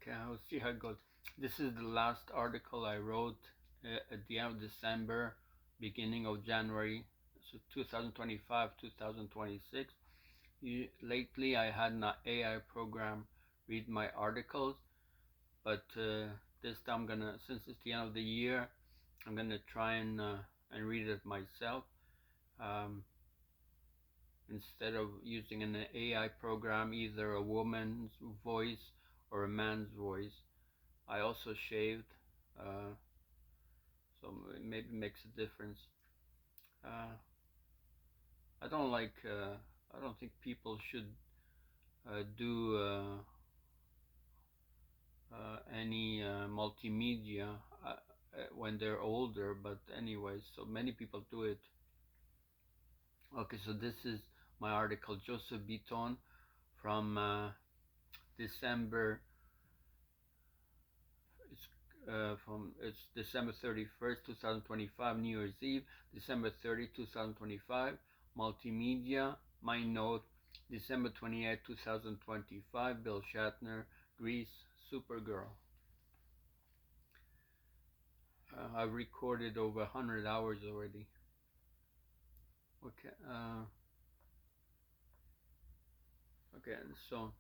Okay, I'll see how it goes. This is the last article I wrote at the end of December, beginning of January, so 2025, 2026. Lately, I had an AI program read my articles, but this time since it's the end of the year, I'm gonna try and read it myself. Um, Instead of using an AI program, either a woman's voice or a man's voice. I also shaved, uh, so maybe makes a difference. Uh, I don't like. I don't think people should do any multimedia when they're older. But anyway, so many people do it. Okay, so this is my article, Joseph Beaton, from December. It's December 31st, 2025, New Year's Eve, December 30, 2025, multimedia, my note, December 28, 2025, Bill Shatner, Grease, Supergirl. I've recorded over 100 hours already. Okay, okay, so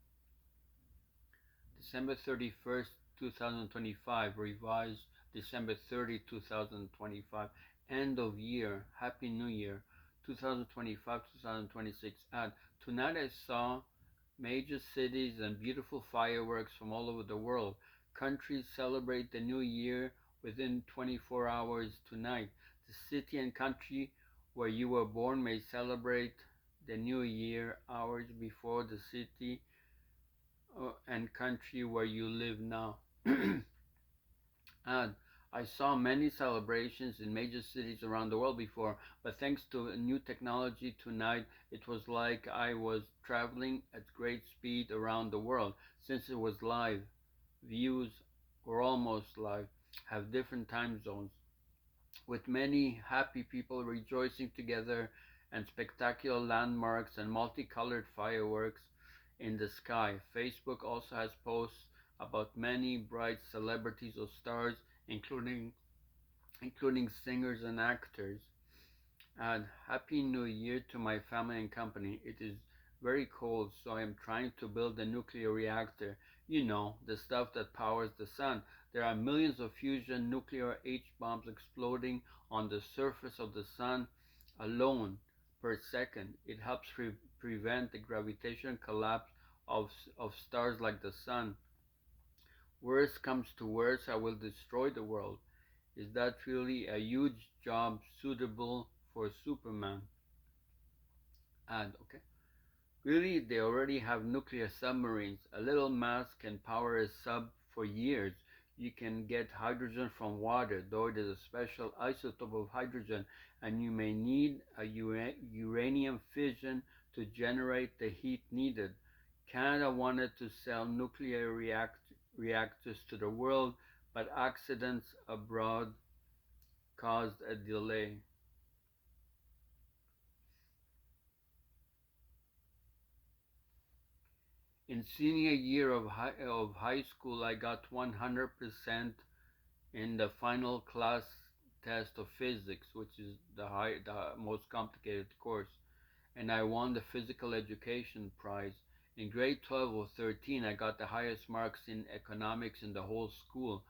December 31st, 2025, revised December 30, 2025, end of year, Happy New Year, 2025, 2026. And tonight I saw major cities and beautiful fireworks from all over the world. Countries celebrate the new year within 24 hours tonight. The city and country where you were born may celebrate the new year hours before the city and country where you live now. And I saw many celebrations in major cities around the world before, but thanks to new technology tonight, it was like I was traveling at great speed around the world. Since it was live, views were almost live, have different time zones, with many happy people rejoicing together and spectacular landmarks and multicolored fireworks in the sky. Facebook also has posts about many bright celebrities or stars, including singers and actors. And Happy New Year to my family and company. It is very cold, so I am trying to build a nuclear reactor. You know, the stuff that powers the sun. There are millions of fusion nuclear H-bombs exploding on the surface of the sun alone per second. It helps prevent the gravitational collapse of stars like the sun. Worst comes to worst, I will destroy the world. Is that really a huge job suitable for Superman? And okay, really, they already have nuclear submarines. A little mass can power a sub for years. You can get hydrogen from water, though it is a special isotope of hydrogen, and you may need a uranium fission to generate the heat needed. Canada wanted to sell nuclear reactors to the world, but accidents abroad caused a delay. In senior year of high school, I got 100% in the final class test of physics, which is the most complicated course, and I won the physical education prize. In grade 12 or 13, I got the highest marks in economics in the whole school.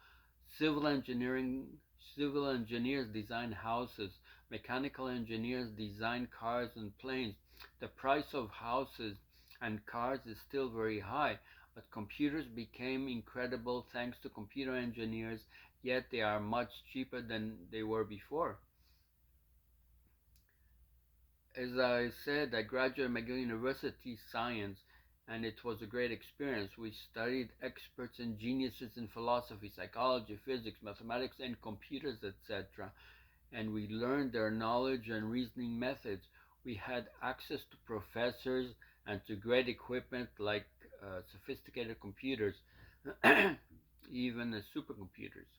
Civil engineering, civil engineers design houses. Mechanical engineers design cars and planes. The price of houses and cars is still very high, but computers became incredible thanks to computer engineers, yet they are much cheaper than they were before. As I said, I graduated McGill University Science, and it was a great experience. We studied experts and geniuses in philosophy, psychology, physics, mathematics, and computers, etc. And we learned their knowledge and reasoning methods. We had access to professors and to great equipment like sophisticated computers, even supercomputers.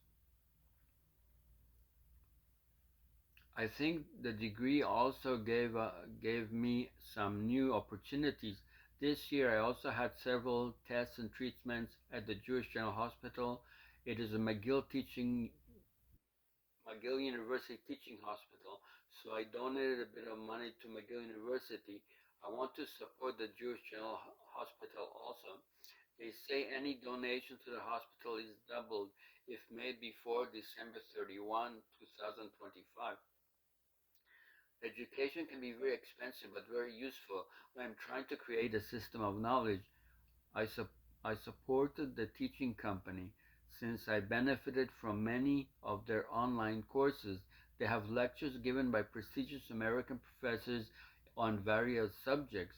I think the degree also gave me some new opportunities. This year I also had several tests and treatments at the Jewish General Hospital. It is a McGill University teaching hospital, so I donated a bit of money to McGill University. I want to support the Jewish General Hospital also. They say any donation to the hospital is doubled if made before December 31, 2025. Education can be very expensive but very useful. When I'm trying to create a system of knowledge, I, sup- I supported the teaching company since I benefited from many of their online courses. They have lectures given by prestigious American professors on various subjects,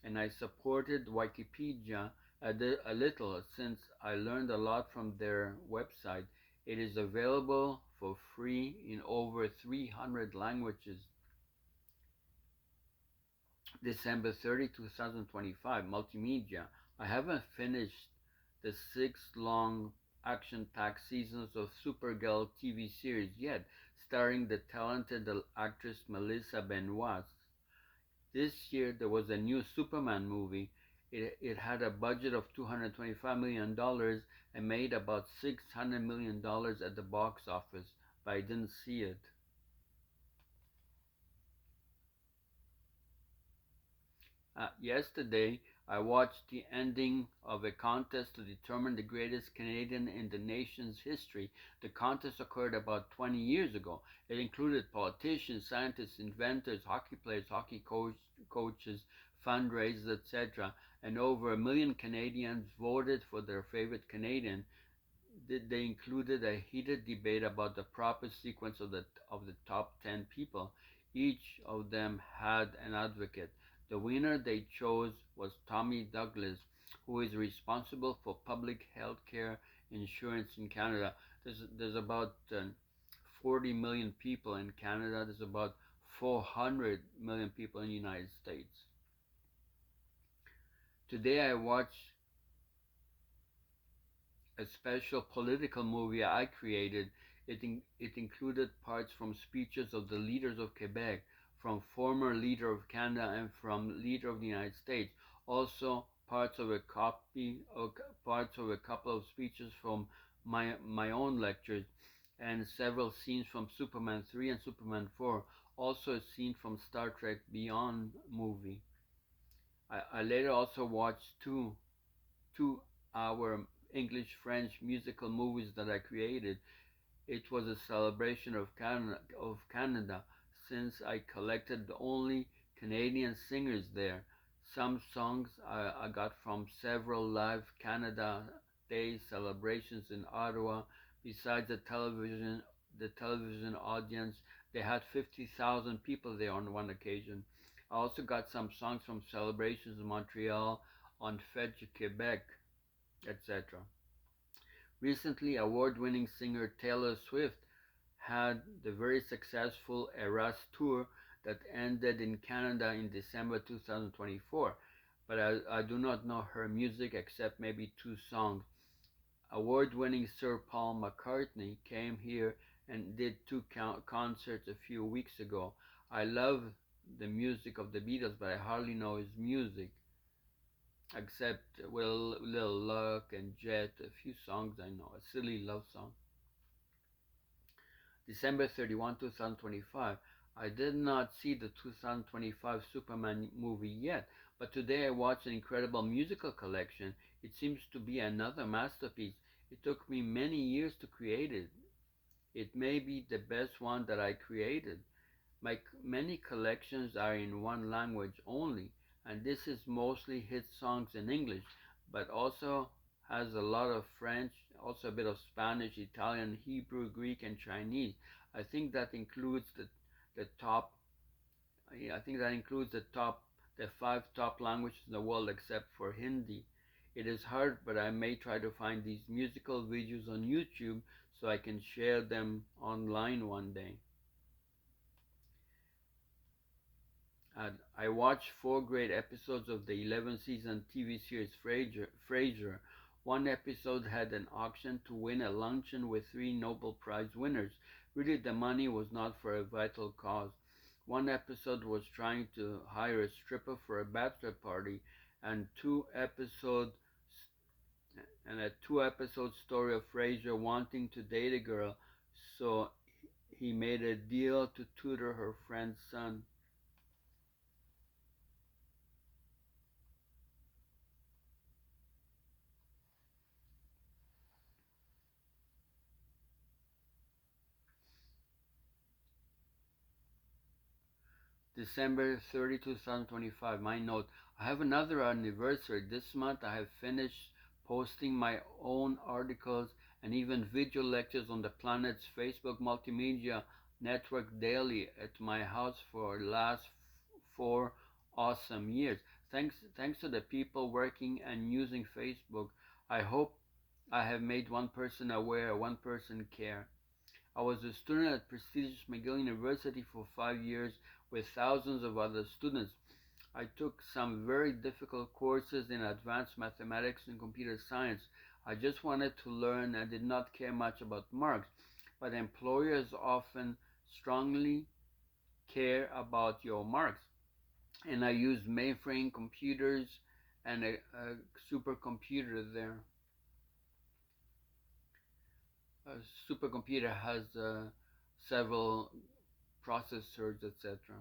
and I supported Wikipedia a little since I learned a lot from their website. It is available for free in over 300 languages. December 30, 2025, multimedia. I haven't finished the six long action-packed seasons of Supergirl TV series yet, starring the talented actress Melissa Benoist. This year there was a new Superman movie. It had a budget of $225 million and made about $600 million at the box office, but I didn't see it. Yesterday, I watched the ending of a contest to determine the greatest Canadian in the nation's history. The contest occurred about 20 years ago. It included politicians, scientists, inventors, hockey players, coaches, fundraisers, etc. And over 1 million Canadians voted for their favorite Canadian. They included a heated debate about the proper sequence of the top 10 people. Each of them had an advocate. The winner they chose was Tommy Douglas, who is responsible for public health care insurance in Canada. There's about 40 million people in Canada. There's about 400 million people in the United States. Today I watched a special political movie I created. It included parts from speeches of the leaders of Quebec, from former leader of Canada, and from leader of the United States. Also, parts of a couple of speeches from my own lectures, and several scenes from Superman 3 and Superman 4. Also, a scene from Star Trek Beyond movie. I later also watched two-hour English French musical movies that I created. It was a celebration of Canada since I collected the only Canadian singers there. Some songs I got from several live Canada Day celebrations in Ottawa. Besides the television audience, they had 50,000 people there on one occasion. I also got some songs from celebrations in Montreal, on Fête du Québec, etc. Recently, award-winning singer Taylor Swift had the very successful Eras Tour that ended in Canada in December 2024, but I do not know her music except maybe two songs. Award-winning Sir Paul McCartney came here and did two concerts a few weeks ago. I love the music of the Beatles, but I hardly know his music except Little Luck and Jet, a few songs I know, a silly love song. December 31, 2025. I did not see the 2025 Superman movie yet, but today I watched an incredible musical collection. It seems to be another masterpiece. It took me many years to create it. It may be the best one that I created. Many collections are in one language only, and this is mostly hit songs in English, but also has a lot of French, also a bit of Spanish, Italian, Hebrew, Greek, and Chinese. I think that includes the top. I think that includes the five top languages in the world except for Hindi. It is hard, but I may try to find these musical videos on YouTube so I can share them online one day. I watched four great episodes of the 11th season TV series Frasier. One episode had an auction to win a luncheon with three Nobel Prize winners. Really, the money was not for a vital cause. One episode was trying to hire a stripper for a bachelor party, and a 2 episode story of Fraser wanting to date a girl, so he made a deal to tutor her friend's son. December 30, 2025. My note. I have another anniversary. This month I have finished posting my own articles and even video lectures on the planet's Facebook multimedia network daily at my house for the last 4 awesome years. Thanks to the people working and using Facebook. I hope I have made one person aware, one person care. I was a student at prestigious McGill University for 5 years with thousands of other students. I took some very difficult courses in advanced mathematics and computer science. I just wanted to learn and did not care much about marks, but employers often strongly care about your marks. And I used mainframe computers and a supercomputer there. A supercomputer has several processors, etc.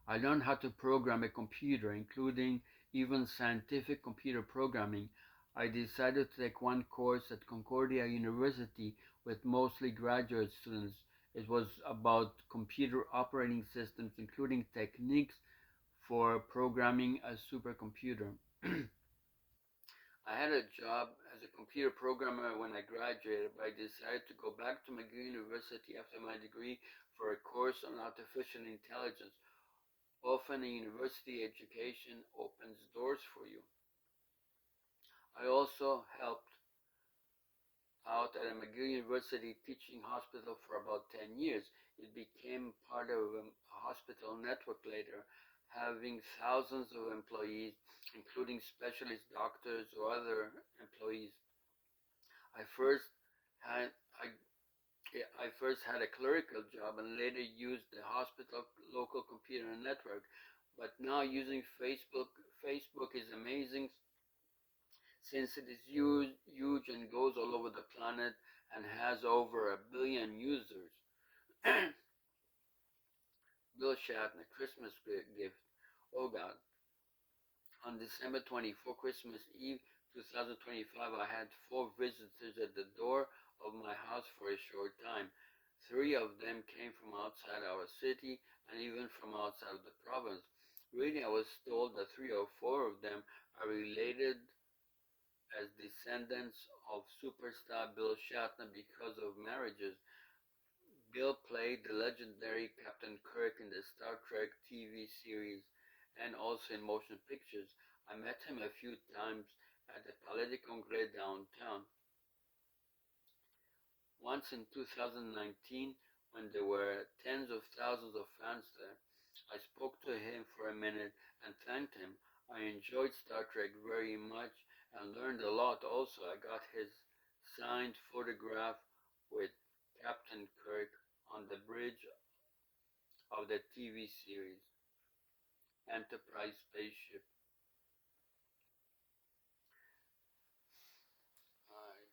I learned how to program a computer, including even scientific computer programming. I decided to take one course at Concordia University with mostly graduate students. It was about computer operating systems, including techniques for programming a supercomputer. I had a job as a computer programmer when I graduated, but I decided to go back to McGill University after my degree for a course on artificial intelligence. Often a university education opens doors for you. I also helped out at a McGill University teaching hospital for about 10 years. It became part of a hospital network later, having thousands of employees, including specialist doctors or other employees. I first had I, I first had a clerical job and later used the hospital local computer network. But now using Facebook is amazing since it is huge and goes all over the planet and has over 1 billion users. Bill Shatner, Christmas gift. Oh God. On December 24, Christmas Eve 2025, I had 4 visitors at the door of my house for a short time. 3 of them came from outside our city and even from outside of the province. Really, I was told that 3 or 4 of them are related as descendants of superstar Bill Shatner because of marriages. Bill played the legendary Captain Kirk in the Star Trek TV series and also in motion pictures. I met him a few times at the Palais de Congrès downtown. Once in 2019, when there were tens of thousands of fans there, I spoke to him for a minute and thanked him. I enjoyed Star Trek very much and learned a lot. Also, I got his signed photograph with Captain Kirk on the bridge of the TV series Enterprise spaceship.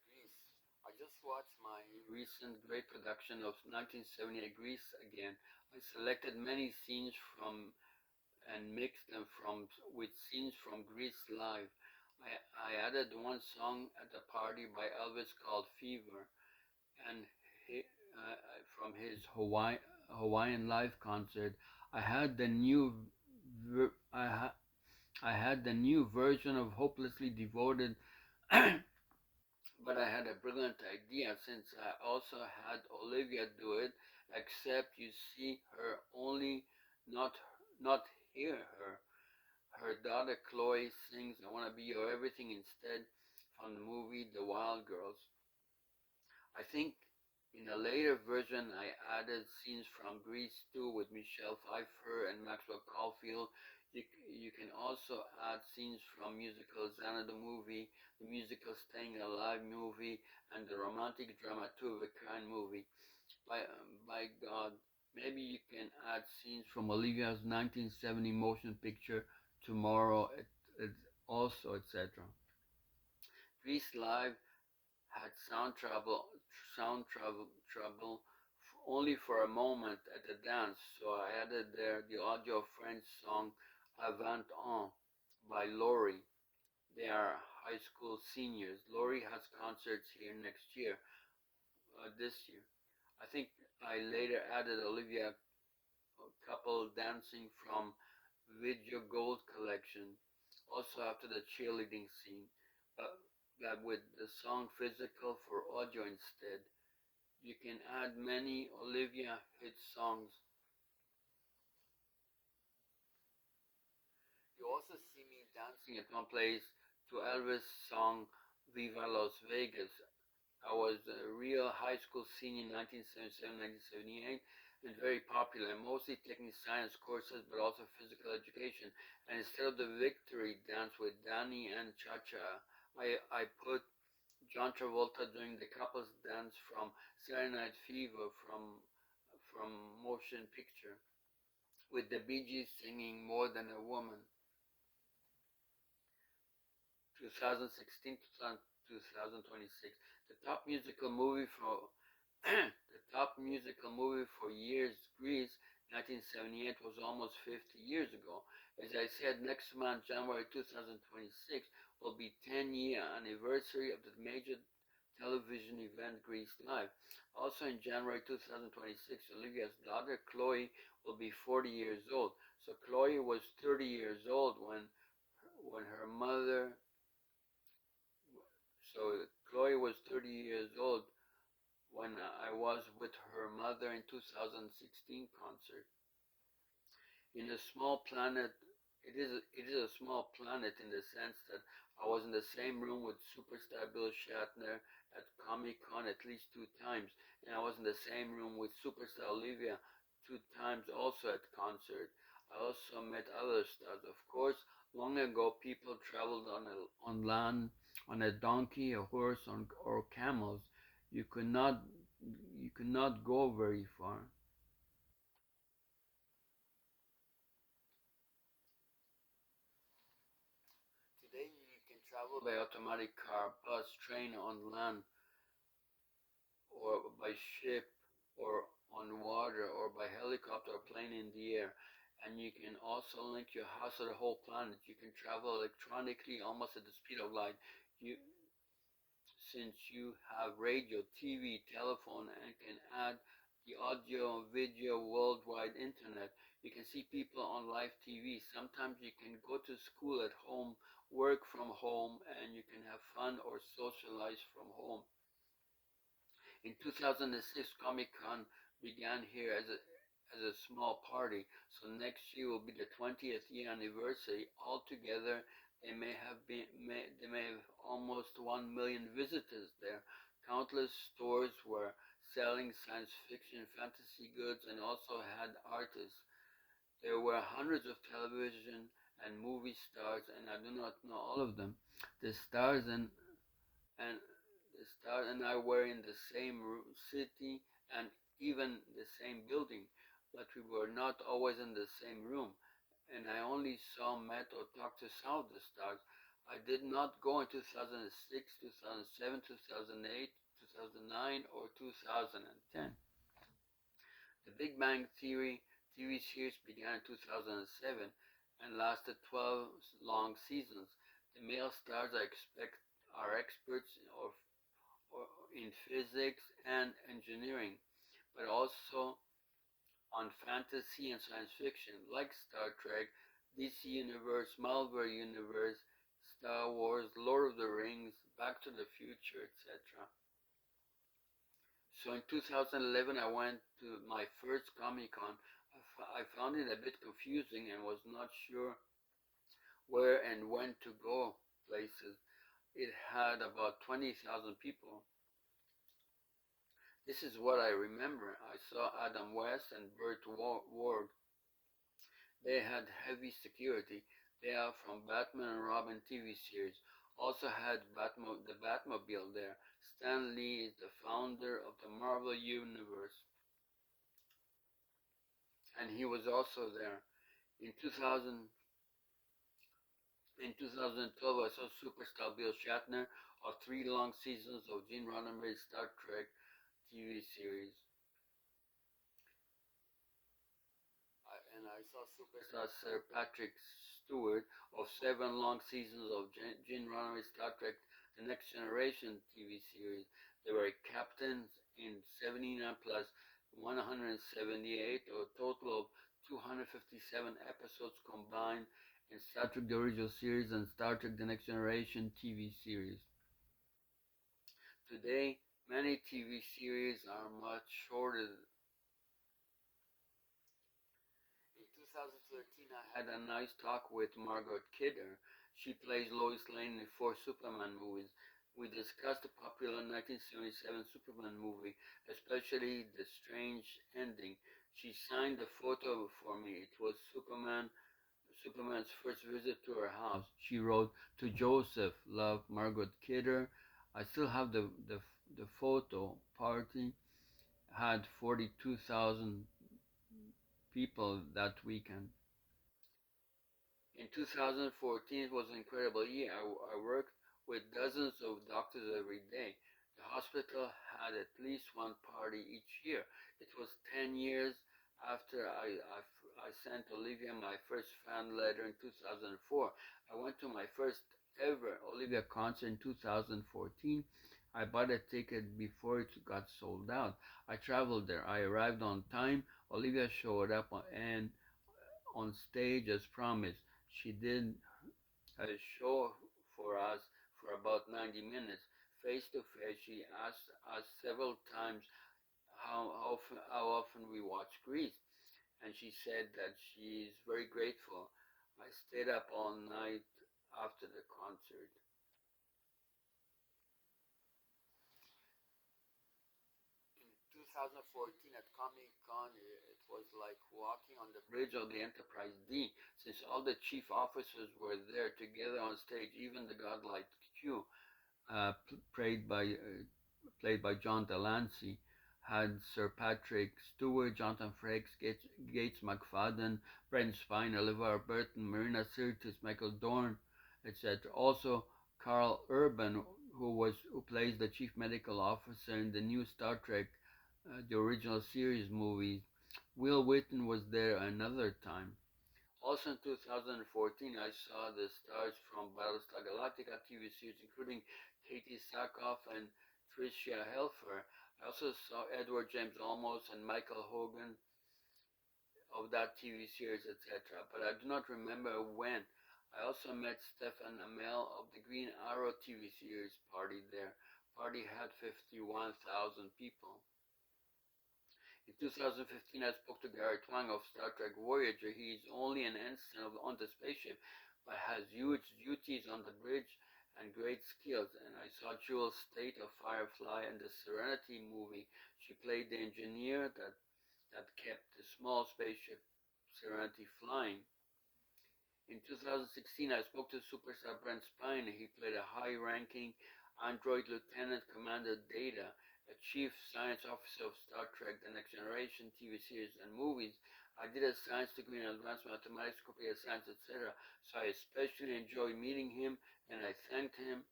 Greece. I just watched my recent great production of 1978 Greece again. I selected many scenes from and mixed them from with scenes from Greece live. I added one song at the party by Elvis called Fever, and he, from his Hawaiian live concert. I had the new ver- I, ha- I had the new version of Hopelessly Devoted, but I had a brilliant idea since I also had Olivia do it, except you see her only, not not hear her. Her daughter Chloe sings I Wanna Be Your Everything instead from the movie The Wild Girls. I think in a later version I added scenes from Grease 2 with Michelle Pfeiffer and Maxwell Caulfield. You can also add scenes from musical Xana the movie, the musical Staying Alive movie, and the romantic drama Two of a Kind movie. By God, maybe you can add scenes from Olivia's 1970 motion picture tomorrow, it also, etc. Greece Live had sound trouble only for a moment at the dance, so I added there the audio French song Avant On by Laurie. They are high school seniors. Laurie has concerts here next year, this year. I think I later added Olivia couple dancing from Video Gold collection, also after the cheerleading scene, but that with the song Physical for audio instead. You can add many Olivia hit songs. You also see me dancing at one place to Elvis' song Viva Las Vegas. I was a real high school senior in 1977, 1978, and very popular, mostly taking science courses, but also physical education. And instead of the victory dance with Danny and Cha-Cha, I put John Travolta doing the couples dance from Saturday Night Fever from Motion Picture, with the Bee Gees singing More Than a Woman. 2016 to 2026. The top musical movie for the top musical movie for years, Grease, 1978, was almost 50 years ago. As I said, next month, January 2026, will be 10-year anniversary of the major television event Grease Live. Also in January 2026, Olivia's daughter Chloe will be 40 years old. So Chloe was 30 years old when her mother so Chloe was 30 years old when I was with her mother in 2016 concert. In a small planet, it is a small planet in the sense that I was in the same room with superstar Bill Shatner at Comic Con at least 2 times, and I was in the same room with superstar Olivia 2 times also at concert. I also met other stars. Of course, long ago people traveled on land, on a donkey, a horse, or camels. You could not you could not go very far. Today you can travel by automatic car, bus, train, on land, or by ship, or on water, or by helicopter or plane in the air. And you can also link your house to the whole planet. You can travel electronically almost at the speed of light. You, since you have radio, TV, telephone, and can add the audio, video, worldwide internet. You can see people on live TV. Sometimes you can go to school at home, work from home, and you can have fun or socialize from home. In 2006, Comic Con began here as a small party, so next year will be the 20th year anniversary. Altogether, they may have almost 1 million visitors there. Countless stores were selling science fiction, fantasy goods, and also had artists. There were hundreds of television and movie stars, and I do not know all of them. The stars and the star and I were in the same city and even the same building, but we were not always in the same room. And I only saw, met, or talked to some of the stars. I did not go in 2006, 2007, 2008, 2009, or 2010. The Big Bang Theory TV series began in 2007 and lasted 12 long seasons. The male stars are experts or in physics and engineering, but also on fantasy and science fiction, like Star Trek, DC Universe, Marvel Universe, Star Wars, Lord of the Rings, Back to the Future, etc. So in 2011, I went to my first Comic Con. I found it a bit confusing and was not sure where and when to go places. It had about 20,000 people. This is what I remember. I saw Adam West and Burt Ward. They had heavy security. They are from Batman and Robin TV series. Also had the Batmobile there. Stan Lee is the founder of the Marvel Universe, and he was also there. In 2000, In 2012, I saw superstar Bill Shatner of 3 long seasons of Gene Roddenberry's Star Trek TV series. And I saw superstar Sir Patrick Stewart of 7 long seasons of Gene Roddenberry's Star Trek The Next Generation TV series. They were captains in 79 plus 178, or a total of 257 episodes combined in Star Trek The Original Series and Star Trek The Next Generation TV series. Today, many TV series are much shorter. In 2013, I had a nice talk with Margot Kidder. She plays Lois Lane in 4 Superman movies. We discussed the popular 1977 Superman movie, especially the strange ending. She signed a photo for me. It was Superman's first visit to her house. She wrote, "To Joseph, love, Margot Kidder." I still have the photo. Party had 42,000 people that weekend. In 2014, it was an incredible year. I worked with dozens of doctors every day. The hospital had at least one party each year. It was 10 years after I sent Olivia my first fan letter in 2004. I went to my first ever Olivia concert in 2014. I bought a ticket before it got sold out. I traveled there. I arrived on time. Olivia showed up and on stage as promised. She did a show for us for about 90 minutes. Face to face, she asked us several times how often we watch Grease, and she said that she is very grateful. I stayed up all night after the concert. 2014 at Comic Con, it was like walking on the bridge of the Enterprise D, since all the chief officers were there together on stage, even the godlike Q, played by John Delancey, had Sir Patrick Stewart, Jonathan Frakes, Gates McFadden, Brent Spine, Olivia Burton, Marina Sirtis, Michael Dorn, etc. Also, Carl Urban, who plays the chief medical officer in the new Star Trek, the original series movies. Will Wheaton was there another time. Also in 2014, I saw the stars from Battlestar Galactica TV series, including Katie Sackhoff and Tricia Helfer. I also saw Edward James Olmos and Michael Hogan of that TV series, etc. But I do not remember when. I also met Stefan Amell of the Green Arrow TV series party there. Party had 51,000 people. In 2015, I spoke to Gary Twang of Star Trek Voyager. He is only an ensign on the spaceship, but has huge duties on the bridge and great skills. And I saw Jewel State of Firefly in the Serenity movie. She played the engineer that kept the small spaceship Serenity flying. In 2016, I spoke to superstar Brent Spine. He played a high-ranking android lieutenant commander Data, a chief science officer of Star Trek The Next Generation TV series and movies. I did a science degree in advanced mathematics, computer science, etc. So I especially enjoyed meeting him, and I thanked him.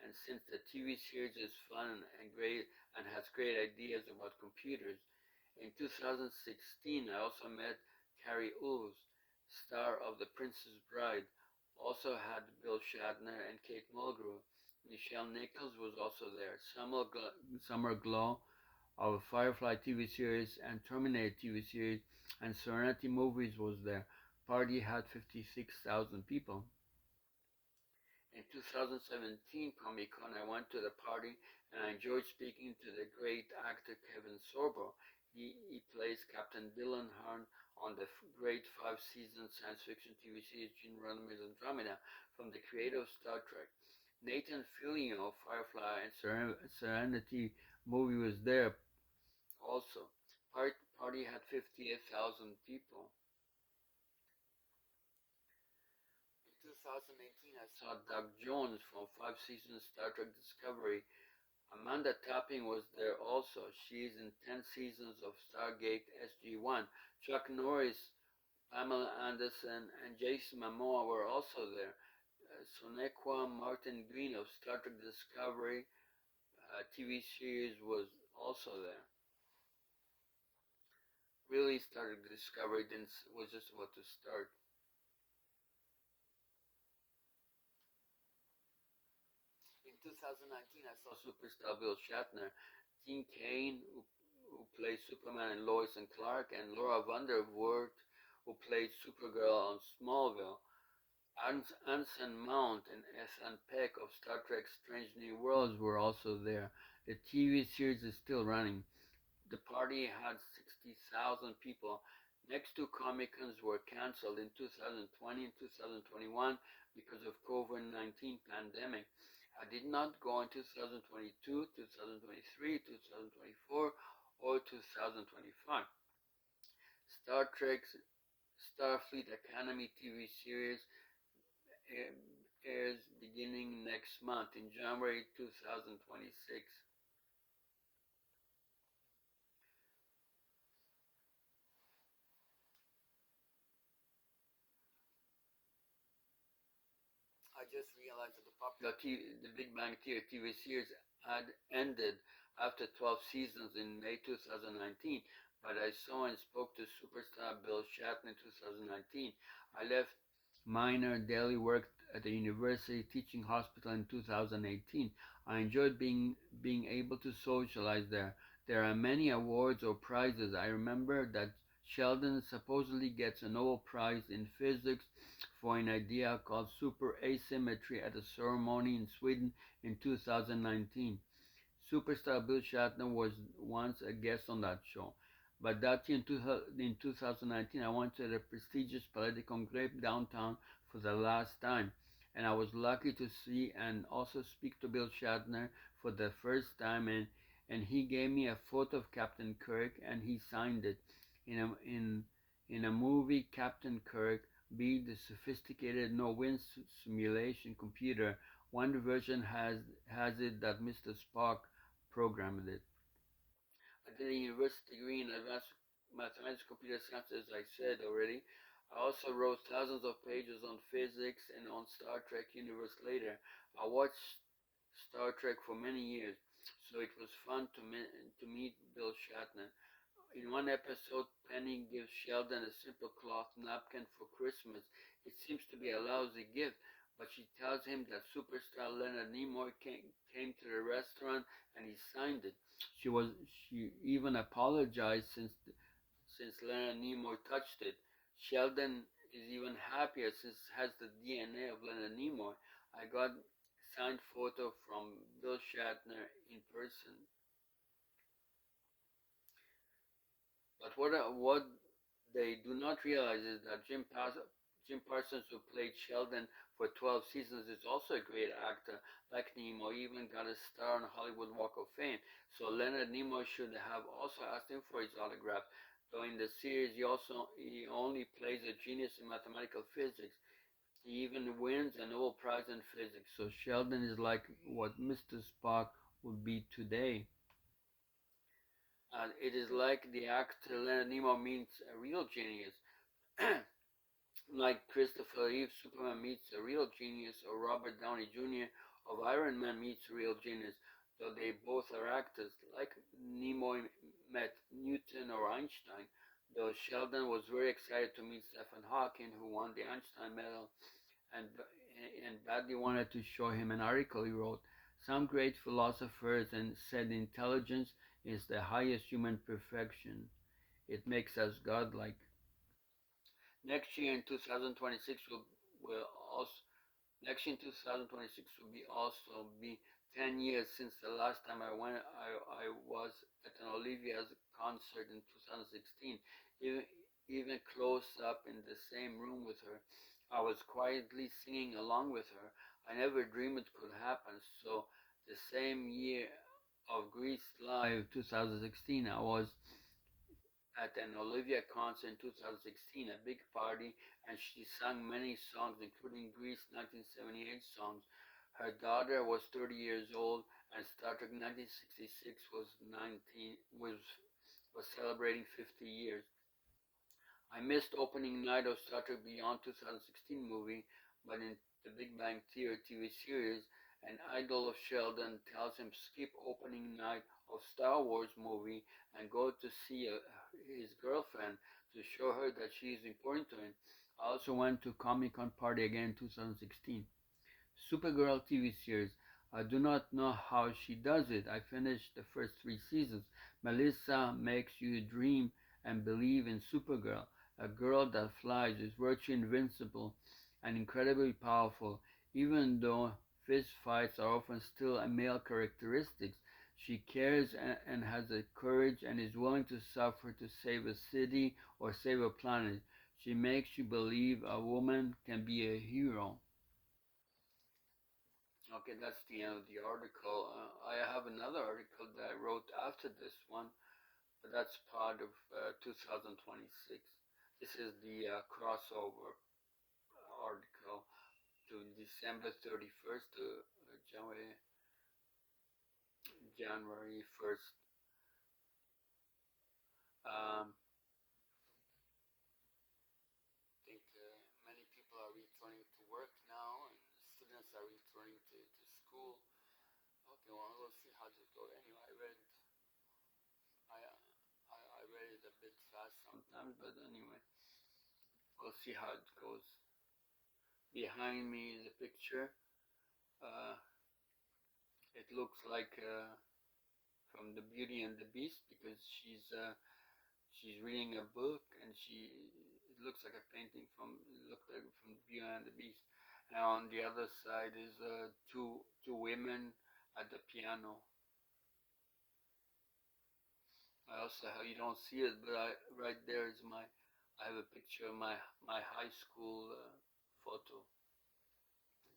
And since the TV series is fun and great and has great ideas about computers, in 2016 I also met Carrie Ulves, star of The Princess Bride. Also had Bill Shatner and Kate Mulgrew. Nichelle Nichols was also there. Summer Glau of Firefly TV series and Terminator TV series and Serenity movies was there. Party had 56,000 people. In 2017 Comic Con, I went to the party and I enjoyed speaking to the great actor Kevin Sorbo. He plays Captain Dylan Harn on the great 5-season science fiction TV series Gene Roddenberry's Andromeda from the creator of Star Trek. Nathan Fillion of Firefly and Serenity movie was there also. Party had 58,000 people. In 2018, I saw Doug Jones from 5 seasons Star Trek Discovery. Amanda Tapping was there also. She is in 10 seasons of Stargate SG-1. Chuck Norris, Pamela Anderson, and Jason Momoa were also there. Sonequa Martin Green of Star Trek Discovery TV series was also there. Really, Star Trek Discovery didn't was just about to start. In 2019, I saw superstar Bill Shatner, Dean Cain, who plays Superman and Lois and Clark, and Laura Vandervoort, who played Supergirl on Smallville. Anson Mount and Ethan Peck of Star Trek Strange New Worlds were also there. The TV series is still running. The party had 60,000 people. Next two Comic Cons were cancelled in 2020 and 2021 because of COVID-19 pandemic. I did not go in 2022, 2023, 2024, or 2025. Star Trek's Starfleet Academy TV series airs beginning next month in January 2026. I just realized that the popular The Big Bang Theory TV series had ended after 12 seasons in May 2019, but I saw and spoke to superstar Bill Shatner in 2019. I left minor daily work at the university teaching hospital in 2018. I enjoyed being able to socialize there. There are many awards or prizes. I remember that Sheldon supposedly gets a Nobel Prize in physics for an idea called super asymmetry at a ceremony in Sweden in 2019. Superstar Bill Shatner was once a guest on that show. But that year in 2019, I went to the prestigious Palais Congrès downtown for the last time. And I was lucky to see and also speak to Bill Shatner for the first time. And he gave me a photo of Captain Kirk and he signed it. In a movie, Captain Kirk beat the sophisticated no-win simulation computer. One version has it that Mr. Spock programmed it. I did a university degree in advanced mathematics, computer science, as I said already. I also wrote thousands of pages on physics and on Star Trek Universe later. I watched Star Trek for many years, so it was fun to meet Bill Shatner. In one episode, Penny gives Sheldon a simple cloth napkin for Christmas. It seems to be a lousy gift, but she tells him that superstar Leonard Nimoy came to the restaurant and he signed it. She even apologized since Leonard Nimoy touched it. Sheldon is even happier since it has the DNA of Leonard Nimoy. I got signed photo from Bill Shatner in person. But what they do not realize is that Jim Parsons, who played Sheldon for 12 seasons, is also a great actor. Like Nimoy, even got a star on Hollywood Walk of Fame. So Leonard Nimoy should have also asked him for his autograph. Though in the series he only plays a genius in mathematical physics. He even wins a Nobel Prize in physics. So Sheldon is like what Mr. Spock would be today. And it is like the actor Leonard Nimoy meets a real genius. Like Christopher Reeve, Superman meets a real genius, or Robert Downey Jr. of Iron Man meets a real genius, though they both are actors. Like Nimoy met Newton or Einstein, though Sheldon was very excited to meet Stephen Hawking, who won the Einstein medal, and, and badly wanted to show him an article he wrote. Some great philosophers and said intelligence is the highest human perfection. It makes us godlike. Next year in 2026 will also next year in 2026 will be also be 10 years since the last time I was at an Olivia's concert in 2016. Even close up in the same room with her. I was quietly singing along with her. I never dreamed it could happen. So the same year of Grease Live 2016, I was at an Olivia concert in 2016, a big party, and she sang many songs, including Grease 1978 songs. Her daughter was 30 years old, and Star Trek 1966 was celebrating 50 years. I missed opening night of Star Trek Beyond 2016 movie, but in The Big Bang Theory TV series, an idol of Sheldon tells him skip opening night of Star Wars movie and go to see his girlfriend to show her that she is important to him. I also went to Comic Con party again in 2016. Supergirl TV series. I do not know how she does it. I finished the first 3 seasons. Melissa makes you dream and believe in Supergirl, a girl that flies, is virtually invincible and incredibly powerful. Even though fist fights are often still a male characteristics, she cares and has the courage and is willing to suffer to save a city or save a planet. She makes you believe a woman can be a hero. Okay, that's the end of the article. I have another article that I wrote after this one, but that's part of 2026. This is the crossover article to December 31st to January 1st. I think many people are returning to work now, and students are returning to school. Okay, well, we'll see how this goes. Anyway, I read it a bit fast sometimes, but anyway, we'll see how it goes. Behind me is a picture. Uh, it looks like from the Beauty and the Beast because she's reading a book and it looks like a painting from Beauty and the Beast. And on the other side is two women at the piano. I also have, you don't see it, but right there is I have a picture of my high school photo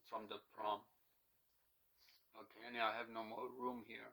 from the prom. Okay, and I have no more room here.